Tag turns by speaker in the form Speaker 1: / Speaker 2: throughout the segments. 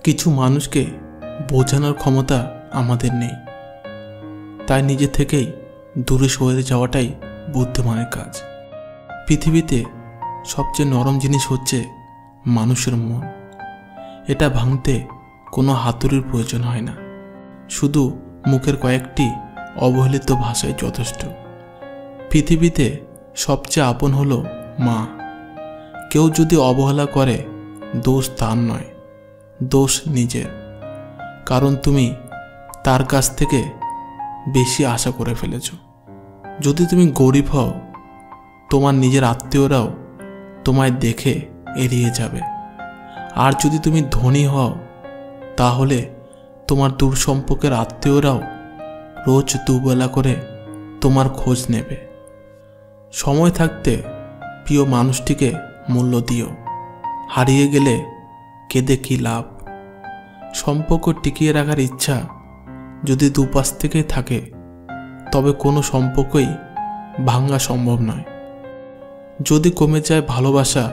Speaker 1: কিছু মানুষকে বোঝানোর ক্ষমতা আমাদের নেই, তাই নিজে থেকেই দূরে সরে যাওয়াটাই বুদ্ধিমানের কাজ। পৃথিবীতে সবচেয়ে নরম জিনিস হচ্ছে মানুষের মন। এটা ভাঙতে কোনো হাতুড়ির প্রয়োজন হয় না, শুধু মুখের কয়েকটি অবহেলিত ভাষাই যথেষ্ট। পৃথিবীতে সবচেয়ে আপন হলো মা। কেউ যদি অবহেলা করে, দোষ তার নয়, দোষ নিজের। কারণ তুমি তার কাছ থেকে বেশি আশা করে ফেলেছ। যদি তুমি গরিব হও, তোমার নিজের আত্মীয়রাও তোমায় দেখে এড়িয়ে যাবে। আর যদি তুমি ধনী হও, তাহলে তোমার দূর সম্পর্কের আত্মীয়রাও রোজ দুবেলা করে তোমার খোঁজ নেবে। সময় থাকতে প্রিয় মানুষটিকে মূল্য দিও। হারিয়ে গেলে কেঁদে কী লাভ? সম্পর্ক টিকিয়ে রাখার ইচ্ছা যদি দুপাশ থেকেই থাকে, তবে কোনো সম্পর্কই ভাঙা সম্ভব নয়। যদি কমে যায় ভালোবাসা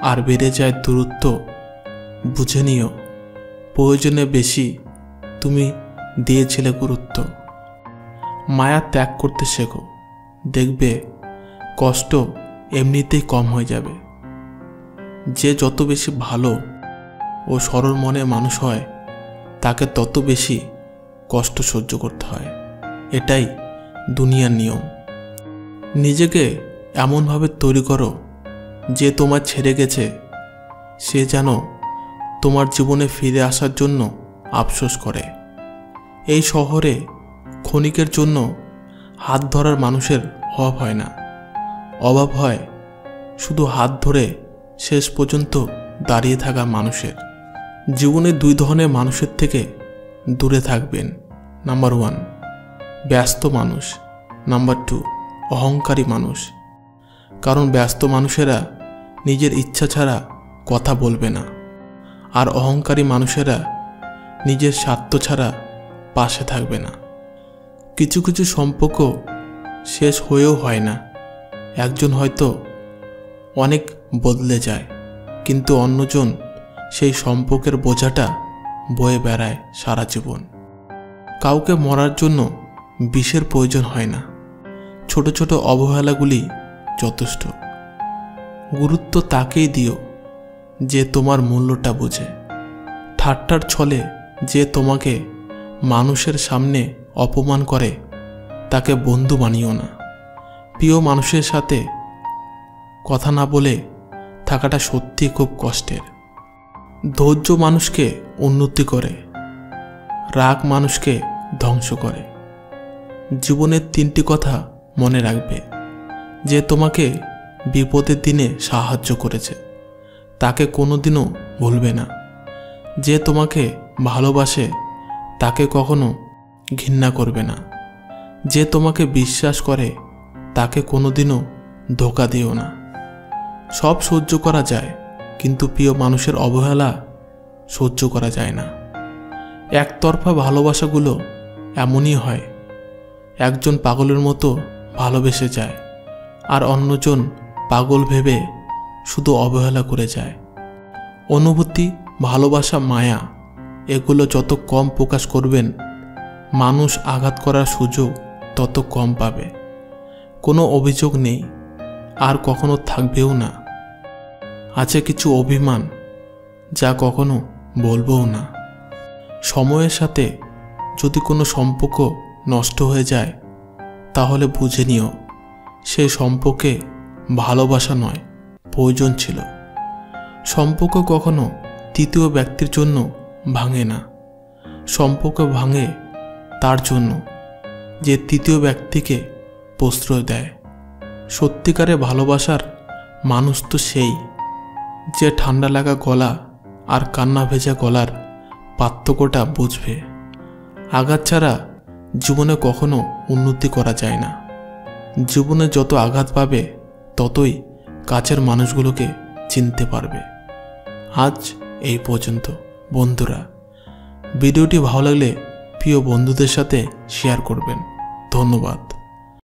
Speaker 1: আর বেড়ে যায় দূরত্ব, বুঝে নিও প্রয়োজনে বেশি তুমি দিয়েছিলে গুরুত্ব। মায়া ত্যাগ করতে শেখো, দেখবে কষ্ট এমনিতেই কম হয়ে যাবে। যে যত বেশি ভালো ও সরল মনের মানুষ হয়, তাকে তত বেশি কষ্ট সহ্য করতে হয়। এটাই দুনিয়ার নিয়ম। নিজেকে এমনভাবে তৈরি করো যে তোমার ছেড়ে গেছে সে যেন তোমার জীবনে ফিরে আসার জন্য আফসোস করে। এই শহরে ক্ষণিকের জন্য হাত ধরার মানুষের অভাব হয় না, অভাব হয় শুধু হাত ধরে শেষ পর্যন্ত দাঁড়িয়ে থাকা মানুষের। জীবনে দুই ধরনের মানুষের থেকে দূরে থাকবেন। নাম্বার 1, ব্যস্ত মানুষ। নাম্বার 2, অহংকারী মানুষ। কারণ ব্যস্ত মানুষেরা নিজের ইচ্ছা ছাড়া কথা বলবে না, আর অহংকারী মানুষেরা নিজের স্বার্থ ছাড়া পাশে থাকবে না। কিছু কিছু সম্পর্ক শেষ হয়েও হয় না। একজন হয়তো অনেক বদলে যায়, কিন্তু অন্যজন সেই সম্পর্কের বোঝাটা বয়ে বেড়ায় সারা জীবন। কাউকে মরার জন্য বিষের প্রয়োজন হয় না, ছোট ছোট অবহেলাগুলি যথেষ্ট। গুরুত্ব তাকেই দিও যে তোমার মূল্যটা বোঝে। ঠাট্টার ছলে যে তোমাকে মানুষের সামনে অপমান করে, তাকে বন্ধু বানিও না। প্রিয় মানুষের সাথে কথা না বলে থাকাটা সত্যি খুব কষ্টের। ধৈর্য মানুষকে উন্নতি করে, রাগ মানুষকে ধ্বংস করে। জীবনের 3টি কথা মনে রাখবে। যে তোমাকে বিপদের দিনে সাহায্য করেছে, তাকে কোনোদিনও ভুলবে না। যে তোমাকে ভালোবাসে, তাকে কখনো ঘৃণা করবে না। যে তোমাকে বিশ্বাস করে, তাকে কোনোদিনও ধোঁকা দিও না। সব সহ্য করা যায়, কিন্তু প্রিয় মানুষের অবহেলা সহ্য করা যায় না। একতরফা ভালোবাসাগুলো এমনই হয়। একজন পাগলের মতো ভালোবেসে যায়, আর অন্যজন পাগল ভেবে শুধু অবহেলা করে যায়। অনুভূতি, ভালোবাসা, মায়া এগুলো যত কম প্রকাশ করবেন, মানুষ আঘাত করার সুযোগ তত কম পাবে। কোনো অভিযোগ নেই, আর কখনো থাকবেও না। আছে কিছু অভিমান, যা কখনো বলবও না। সময়ের সাথে যদি কোনো সম্পর্ক নষ্ট হয়ে যায়, তাহলে বুঝে নিও সেই সম্পর্কে ভালোবাসা নয়, প্রয়োজন ছিল। সম্পর্ক কখনো তৃতীয় ব্যক্তির জন্য ভাঙে না। সম্পর্ক ভাঙে তার জন্য যে তৃতীয় ব্যক্তিকে প্রশ্রয় দেয়। সত্যিকারে ভালোবাসার মানুষ তো সেই যে ঠান্ডা লাগা গলা আর কান্না ভেজা গলার পার্থক্যটা বুঝবে। আঘাত ছাড়া জীবনে কখনো উন্নতি করা যায় না। জীবনে যত আঘাত পাবে, ততই কাছের মানুষগুলোকে চিনতে পারবে। আজ এই পর্যন্ত। বন্ধুরা, ভিডিওটি ভালো লাগলে প্রিয় বন্ধুদের সাথে শেয়ার করবেন। ধন্যবাদ।